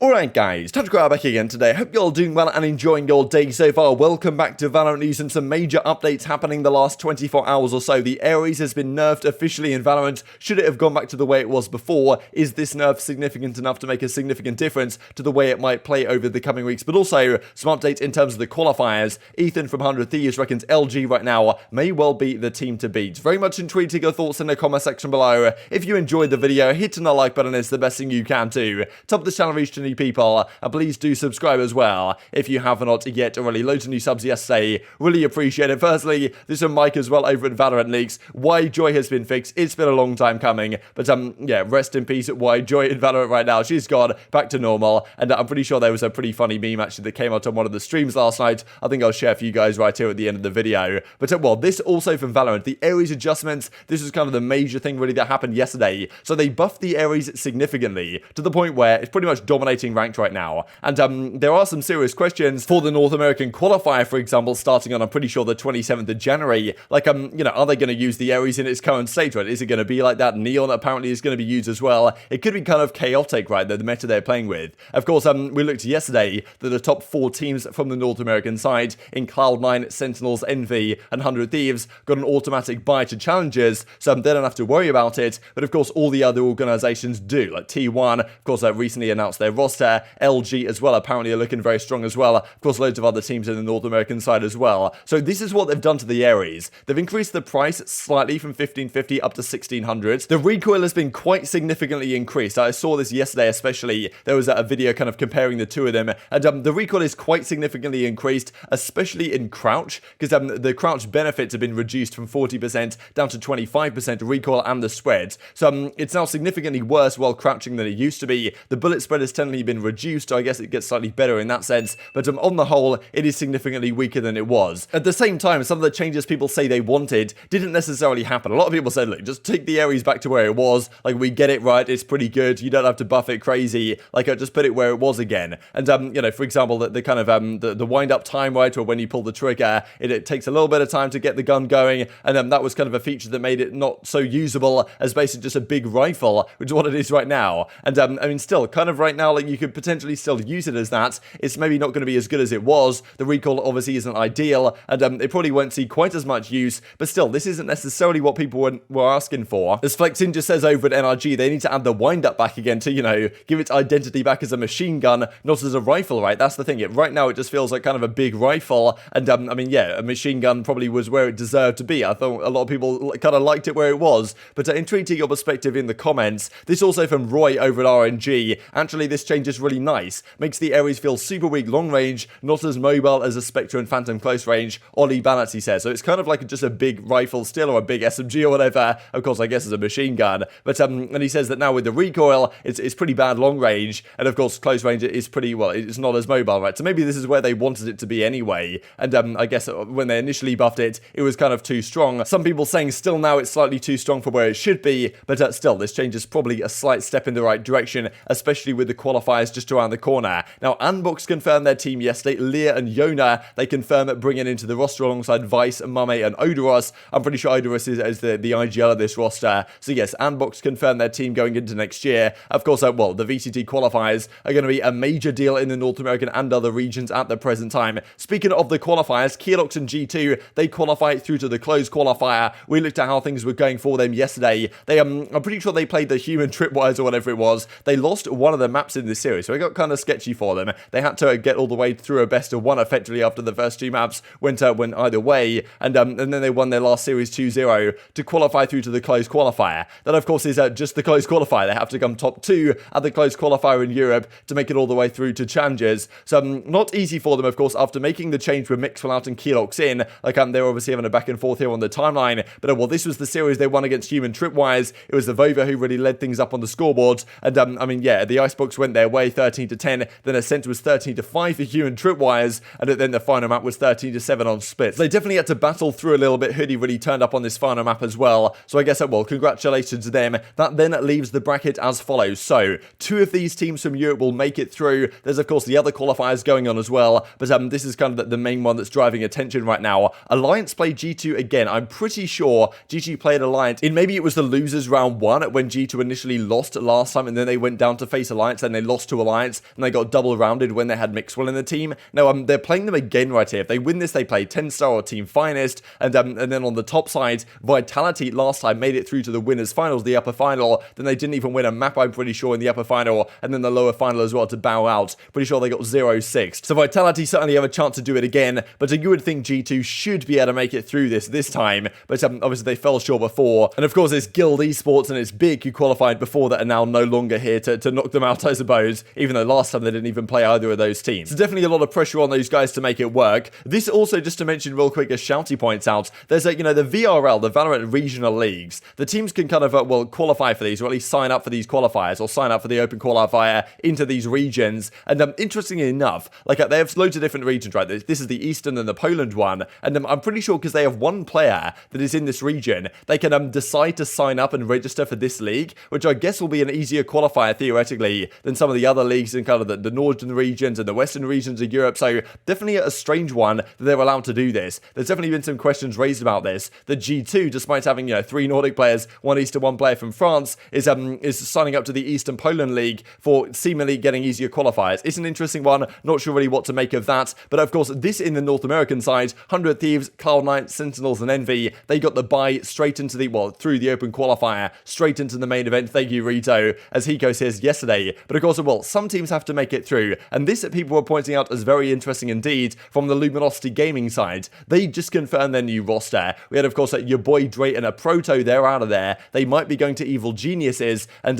Alright guys, TacticalRab back again today. Hope you're all doing well and enjoying your day so far. Welcome back to Valorant news and some major updates happening the last 24 hours or so. The Ares has been nerfed officially in Valorant. Should it have gone back to the way it was before? Is this nerf significant enough to make a significant difference to the way it might play over the coming weeks? But also, some updates in terms of the qualifiers. Ethan from 100 Thieves reckons LG right now may well be the team to beat. Very much intrigued your thoughts in the comment section below. If you enjoyed the video, hitting the like button is the best thing you can do. Top of the channel reached to new people, and please do subscribe as well if you have not yet already. Loads of new subs yesterday, really appreciate it. Firstly, this is Mike as well over at Valorant Leaks. Why Joy has been fixed, it's been a long time coming, but yeah, rest in peace at Why Joy in Valorant right now. She's gone back to normal, and I'm pretty sure there was a pretty funny meme actually that came out on one of the streams last night. I think I'll share for you guys right here at the end of the video. But well, this also from Valorant, the Ares adjustments. This was kind of the major thing really that happened yesterday. So they buffed the Ares significantly to the point where it's pretty much dominating ranked right now. And there are some serious questions for the North American qualifier, for example, starting on, I'm pretty sure, the 27th of January. Like, you know, are they going to use the Ares in its current state, right? Is it going to be like that? Neon apparently is going to be used as well. It could be kind of chaotic, right, the meta they're playing with. Of course, we looked yesterday that the top 4 teams from the North American side in Cloud9, Sentinels, Envy, and 100 Thieves got an automatic buy to challenges, so they don't have to worry about it. But of course, all the other organizations do, like T1, of course, recently announced their roster. LG as well apparently are looking very strong as well. Of course, loads of other teams in the North American side as well. So this is what they've done to the Ares. They've increased the price slightly from 1550 up to 1600. The recoil has been quite significantly increased. I saw this yesterday especially. There was a video kind of comparing the two of them, and the recoil is quite significantly increased, especially in crouch, because the crouch benefits have been reduced from 40% down to 25% recoil and the spread. So it's now significantly worse while crouching than it used to be. The bullet spread has technically been reduced, so I guess it gets slightly better in that sense, but on the whole, it is significantly weaker than it was. At the same time, some of the changes people say they wanted didn't necessarily happen. A lot of people said, look, just take the Ares back to where it was, like, we get it right, it's pretty good, you don't have to buff it crazy, like, just put it where it was again. And, you know, for example, the kind of, the wind-up time, right, or when you pull the trigger, it takes a little bit of time to get the gun going, and that was kind of a feature that made it not so usable as basically just a big rifle, which is what it is right now. And, I mean, still, kind of right now, like, you could potentially still use it as that. It's maybe not going to be as good as it was. The recoil obviously isn't ideal, and it probably won't see quite as much use, but still, this isn't necessarily what people were asking for. As Flexin just says over at NRG, they need to add the wind-up back again to, you know, give its identity back as a machine gun, not as a rifle, right? That's the thing. Right now, it just feels like kind of a big rifle, and, I mean, yeah, a machine gun probably was where it deserved to be. I thought a lot of people kind of liked it where it was, but intrigued to your perspective in the comments. This also from Roy over at RNG. Actually, this change is really nice. Makes the Ares feel super weak long range, not as mobile as a Spectre and Phantom close range. Ollie Balance, he says. So it's kind of like just a big rifle still, or a big SMG or whatever. Of course, I guess it's a machine gun. But, and he says that now with the recoil, it's pretty bad long range. And of course, close range is pretty, well, it's not as mobile, right? So maybe this is where they wanted it to be anyway. And I guess when they initially buffed it, it was kind of too strong. Some people saying still now it's slightly too strong for where it should be. But still, this change is probably a slight step in the right direction, especially with the qualifiers just around the corner. Now, Unbox confirmed their team yesterday. Lear and Yona, they confirm bringing into the roster alongside Vice, Mame, and Odoros. I'm pretty sure Odoros is the IGL of this roster. So yes, Unbox confirmed their team going into next year. Of course, well, the VCT qualifiers are going to be a major deal in the North American and other regions at the present time. Speaking of the qualifiers, Keelox and G2, they qualify through to the closed qualifier. We looked at how things were going for them yesterday. They, I'm pretty sure they played the human tripwires or whatever it was. They lost one of the maps in this series, so it got kind of sketchy for them. They had to get all the way through a best of 1 effectively after the first 2 maps went either way, and then they won their last series 2-0 to qualify through to the closed qualifier. That, of course, is just the closed qualifier. They have to come top 2 at the closed qualifier in Europe to make it all the way through to challenges. So not easy for them, of course, after making the change with mixwell out and Keelox in. Like, they're obviously having a back and forth here on the timeline, but well, this was the series they won against human tripwires. It was the Vova who really led things up on the scoreboard, and I mean, yeah, the Icebox went their way 13-10, then Ascent was 13-5 for human tripwires, and then the final map was 13-7 on splits. They definitely had to battle through a little bit. Hoodie really turned up on this final map as well, so I guess, well, congratulations to them. That then leaves the bracket as follows. So 2 of these teams from Europe will make it through. There's, of course, the other qualifiers going on as well, but this is kind of the main one that's driving attention right now. Alliance played G2 again. I'm pretty sure G2 played Alliance in, maybe it was the losers round 1 when G2 initially lost last time, and then they went down to face Alliance and they lost to Alliance, and they got double rounded when they had mixwell in the team. Now, they're playing them again right here. If they win this, they play TenZ or Team Finest, and then on the top side, Vitality last time made it through to the winners finals, the upper final. Then they didn't even win a map, I'm pretty sure, in the upper final, and then the lower final as well to bow out. Pretty sure they got 0-6. So Vitality certainly have a chance to do it again, but you would think G2 should be able to make it through this time, but obviously they fell short before. And of course, it's Guild Esports and it's Big who qualified before that are now no longer here to knock them out, I suppose, even though last time they didn't even play either of those teams. So definitely a lot of pressure on those guys to make it work. This also, just to mention real quick, as Shouty points out, there's the VRL, the Valorant Regional Leagues. The teams can kind of, qualify for these, or at least sign up for these qualifiers, or sign up for the open qualifier into these regions. And interestingly enough, they have loads of different regions, right? This is the Eastern and the Poland one, and I'm pretty sure because they have one player that is in this region, they can decide to sign up and register for this league, which I guess will be an easier qualifier theoretically than some of the other leagues in kind of the northern regions and the western regions of Europe. So definitely a strange one that they're allowed to do this. There's definitely been some questions raised about this. The G2, despite having 3 Nordic players, 1 Eastern, 1 player from France, is signing up to the Eastern Poland League for seemingly getting easier qualifiers. It's an interesting one. Not sure really what to make of that. But of course, this in the North American side, 100 Thieves, Cloud9, Sentinels, and Envy, they got the bye straight into through the open qualifier, straight into the main event. Thank you, Rito, as Hiko says yesterday. But of course, some teams have to make it through. And this people were pointing out as very interesting indeed from the Luminosity Gaming side. They just confirmed their new roster. We had, of course, your boy Dre and a Proto, they're out of there. They might be going to Evil Geniuses. And,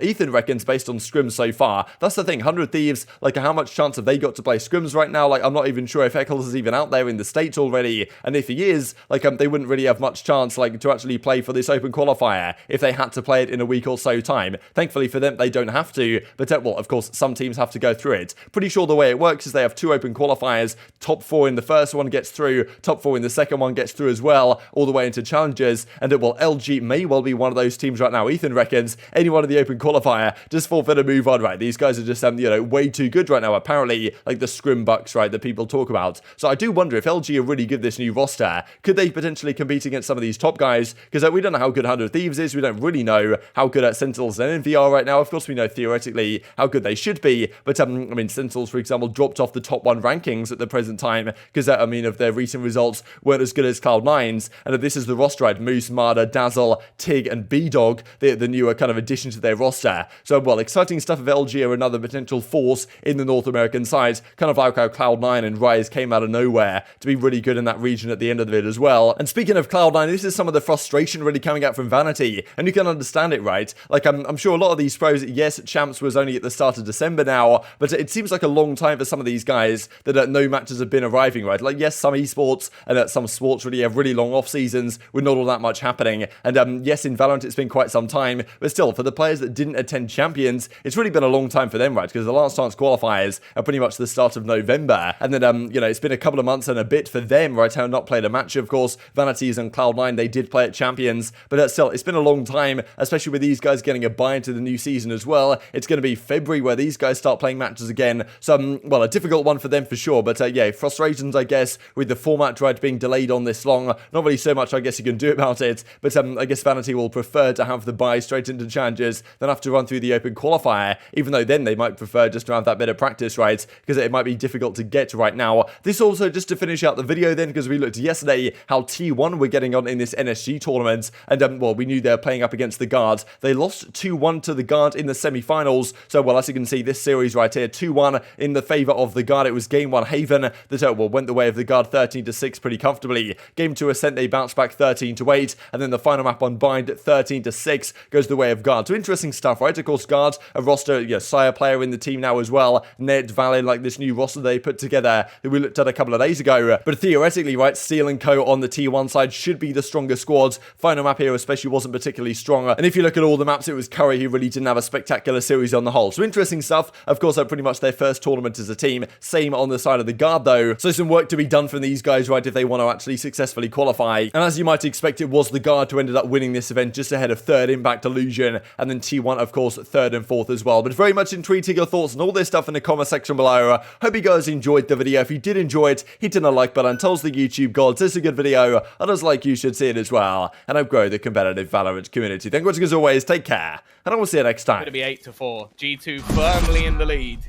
Ethan reckons, based on scrims so far, that's the thing, 100 Thieves, how much chance have they got to play scrims right now? I'm not even sure if Eccles is even out there in the States already. And if he is, they wouldn't really have much chance, to actually play for this open qualifier if they had to play it in a week or so time. Thankfully for them, they don't have to. But, of course, some teams have to go through it. Pretty sure the way it works is they have 2 open qualifiers. Top 4 in the first one gets through. Top 4 in the second one gets through as well, all the way into challenges. And LG may well be one of those teams right now. Ethan reckons anyone in the open qualifier just forfeit a move on, right? These guys are just, way too good right now. Apparently, the scrim bucks, right, that people talk about. So I do wonder if LG are really good this new roster. Could they potentially compete against some of these top guys? Because we don't know how good 100 Thieves is. We don't really know how good Sentinels and Envy are right now. Of course, we know theoretically how good they should be. But, Sentinels, for example, dropped off the top 1 rankings at the present time because, of their recent results weren't as good as Cloud9's. And if this is the roster, right? Moose, Marder, Dazzle, Tig, and B-Dog, the newer kind of addition to their roster. So, exciting stuff of LG are another potential force in the North American side, kind of like how Cloud9 and Rise came out of nowhere to be really good in that region at the end of it as well. And speaking of Cloud9, this is some of the frustration really coming out from Vanity, and you can understand it, right? I'm sure a lot of these pros, yes, Champs was only at the start of December now, but it seems like a long time for some of these guys that no matches have been arriving, right? Yes, some esports and some sports really have really long off seasons with not all that much happening, and yes, in Valorant it's been quite some time, but still, for the players that didn't attend Champions, it's really been a long time for them, right? Because the last chance qualifiers are pretty much the start of November, and then, it's been a couple of months and a bit for them, right? How not played a match, of course. Vanities and Cloud9, they did play at Champions, but still, it's been a long time, especially with these guys getting a buy into the new season as well. It's going to be February where these guys start playing matches again, so, a difficult one for them for sure, but yeah, frustrations, I guess, with the format, right, being delayed on this long. Not really so much, I guess, you can do about it, but I guess Vanity will prefer to have the buy straight into challenges than have to run through the open qualifier, even though then they might prefer just to have that bit of practice, right, because it might be difficult to get right now. This also, just to finish out the video then, because we looked yesterday how T1 were getting on in this NSG tournament, and we knew they were playing up against the Guard. They lost 2-1 to the Guard in the semi-finals, so as you can see, this series right here, 2-1 in the favour of the Guard. It was game 1 Haven that went the way of the Guard 13-6 pretty comfortably. Game 2 Ascent, they bounced back 13-8, and then the final map on Bind 13-6 goes the way of Guard. So interesting stuff, right? Of course, Guard, a roster, Sire player in the team now as well, Ned, Valin, this new roster they put together that we looked at a couple of days ago. But theoretically, right, Steel and Co on the T1 side should be the stronger squads. Final map here especially wasn't particularly strong, and if you look at all the maps, it was Curry who really didn't have a spectacular series on the whole. So interesting stuff. Of course, pretty much their first tournament as a team. Same on the side of the Guard though, so some work to be done from these guys, right, if they want to actually successfully qualify. And as you might expect, it was the Guard who ended up winning this event just ahead of 3rd Impact Illusion, and then T1 of course 3rd and 4th as well. But very much intrigued to your thoughts and all this stuff in the comment section below. Hope you guys enjoyed the video. If you did enjoy it, hit a like button, tells the YouTube gods this is a good video, others like you should see it as well, and help grow the competitive Valorant community. Thank you as always, take care, and I will see you next time. It's going to be 8-4. G2 firmly in the lead.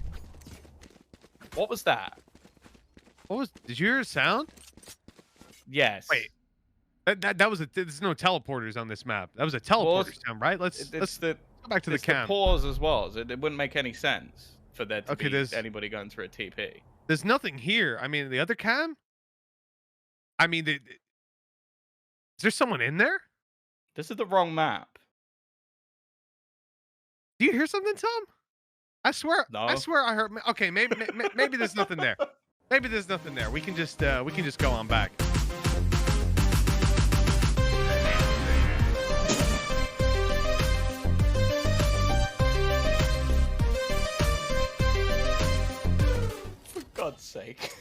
What was that? What was? Did you hear a sound? Yes. Wait. That was a. There's no teleporters on this map. That was a teleporter sound, right? Let's go back to the cam. The pause as well. So it wouldn't make any sense for there to be there's anybody going through a TP. There's nothing here. I mean, the other cam. I mean, is there someone in there? This is the wrong map. Do you hear something, Tom? I swear. No. I swear I heard. Okay, maybe there's nothing there. Maybe there's nothing there. We can just go on back. For God's sake.